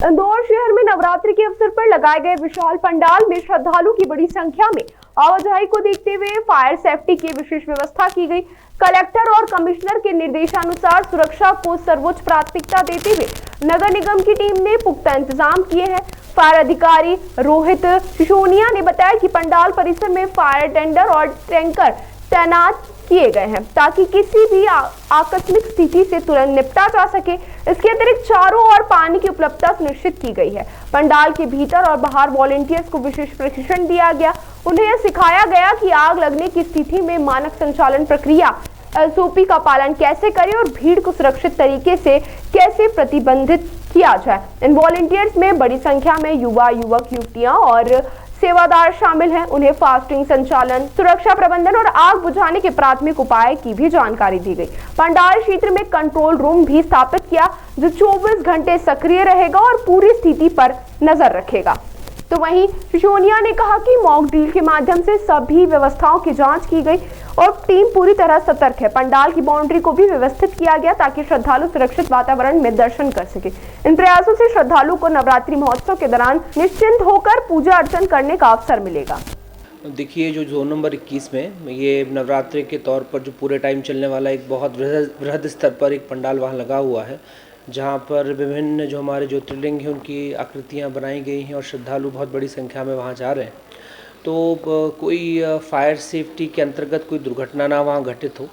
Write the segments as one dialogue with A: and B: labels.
A: इंदौर शहर में नवरात्रि के अवसर पर लगाए गए विशाल पंडाल में श्रद्धालु की बड़ी संख्या में आवाजाही को देखते हुए फायर सेफ्टी की विशेष व्यवस्था की गई। कलेक्टर और कमिश्नर के निर्देशानुसार सुरक्षा को सर्वोच्च प्राथमिकता देते हुए नगर निगम की टीम ने पुख्ता इंतजाम किए हैं। फायर अधिकारी रोहित सिसोदिया ने बताया कि पंडाल परिसर में फायर टेंडर और टैंकर तैनात किए गए हैं ताकि किसी भी आकस्मिक स्थिति से तुरंत निपटा जा सके। इसके अतिरिक्त चारों ओर पानी की उपलब्धता सुनिश्चित की गई है। पंडाल के भीतर और बाहर वॉलंटियर्स को विशेष प्रशिक्षण दिया गया। उन्हें यह सिखाया गया कि आग लगने की स्थिति में मानक संचालन प्रक्रिया एसओपी का पालन कैसे करें और भीड़ को सुरक्षित तरीके से कैसे प्रतिबंधित किया जाए। इन वॉलंटियर्स में बड़ी संख्या में युवा, युवक, युवतियां और सेवादार शामिल हैं। उन्हें फास्टिंग संचालन, सुरक्षा प्रबंधन और आग बुझाने के प्राथमिक उपाय की भी जानकारी दी गई। पंडाल क्षेत्र में कंट्रोल रूम भी स्थापित किया जो 24 घंटे सक्रिय रहेगा और पूरी स्थिति पर नजर रखेगा। तो वहीं सिसोदिया ने कहा कि मॉक ड्रिल के माध्यम से सभी व्यवस्थाओं की जांच की गई और टीम पूरी तरह सतर्क है। पंडाल की बाउंड्री को भी व्यवस्थित किया गया ताकि श्रद्धालु सुरक्षित वातावरण में दर्शन कर सके। इन प्रयासों से श्रद्धालु को नवरात्रि महोत्सव के दौरान निश्चिंत होकर पूजा अर्चन करने का अवसर मिलेगा।
B: देखिए, जो जोन नंबर 21 में ये नवरात्रि के तौर पर जो पूरे टाइम चलने वाला एक बहुत बृहद स्तर पर एक पंडाल वहाँ लगा हुआ है, जहाँ पर विभिन्न जो हमारे ज्योतिर्लिंग हैं उनकी आकृतियाँ बनाई गई हैं और श्रद्धालु बहुत बड़ी संख्या में वहाँ जा रहे हैं। तो कोई फायर सेफ्टी के अंतर्गत कोई दुर्घटना ना वहाँ घटित हो,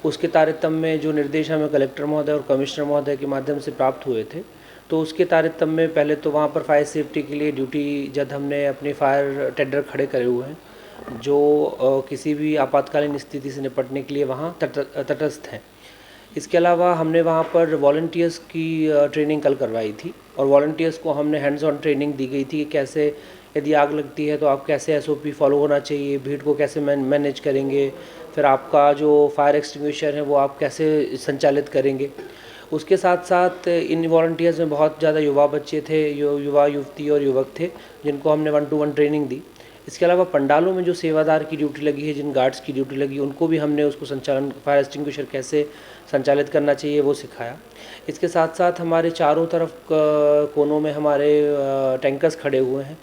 B: उसके तारतम्य में जो निर्देश हमें कलेक्टर महोदय और कमिश्नर महोदय के माध्यम से प्राप्त हुए थे, तो उसके तारतम्य में पहले तो वहाँ पर फायर सेफ्टी के लिए ड्यूटी जब हमने अपने फायर टेंडर खड़े करे हुए हैं जो किसी भी आपातकालीन स्थिति से निपटने के लिए वहाँ तटस्थ हैं। इसके अलावा हमने वहाँ पर वॉलंटियर्स की ट्रेनिंग कल करवाई थी और वॉलंटियर्स को हमने हैंड्स ऑन ट्रेनिंग दी गई थी कि कैसे यदि आग लगती है तो आप कैसे एसओपी फॉलो होना चाहिए, भीड़ को कैसे मैनेज करेंगे, फिर आपका जो फायर एक्सटिंग्विशर है वो आप कैसे संचालित करेंगे। उसके साथ साथ इन वॉलंटियर्स में बहुत ज़्यादा युवा बच्चे थे, युवा, युवती और युवक थे जिनको हमने 1-to-1 ट्रेनिंग दी। इसके अलावा पंडालों में जो सेवादार की ड्यूटी लगी है, जिन गार्ड्स की ड्यूटी लगी, उनको भी हमने उसको संचालन फायर एक्सटिंग्विशर कैसे संचालित करना चाहिए वो सिखाया। इसके साथ साथ हमारे चारों तरफ कोनों में हमारे टैंकर्स खड़े हुए हैं,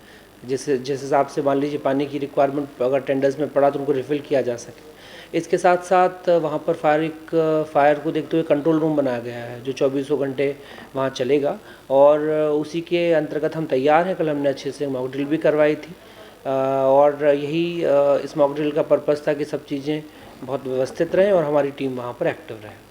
B: जिस हिसाब से मान लीजिए पानी की रिक्वायरमेंट अगर टेंडर्स में पड़ा तो उनको रिफ़िल किया जा सके। इसके साथ साथ वहाँ पर फायर को देखते हुए कंट्रोल रूम बनाया गया है जो 24 घंटे वहाँ चलेगा और उसी के अंतर्गत हम तैयार हैं। कल हमने अच्छे से मॉक ड्रिल भी करवाई थी और यही इस मॉक ड्रिल का पर्पज़ था कि सब चीज़ें बहुत व्यवस्थित रहें और हमारी टीम वहाँ पर एक्टिव रहे।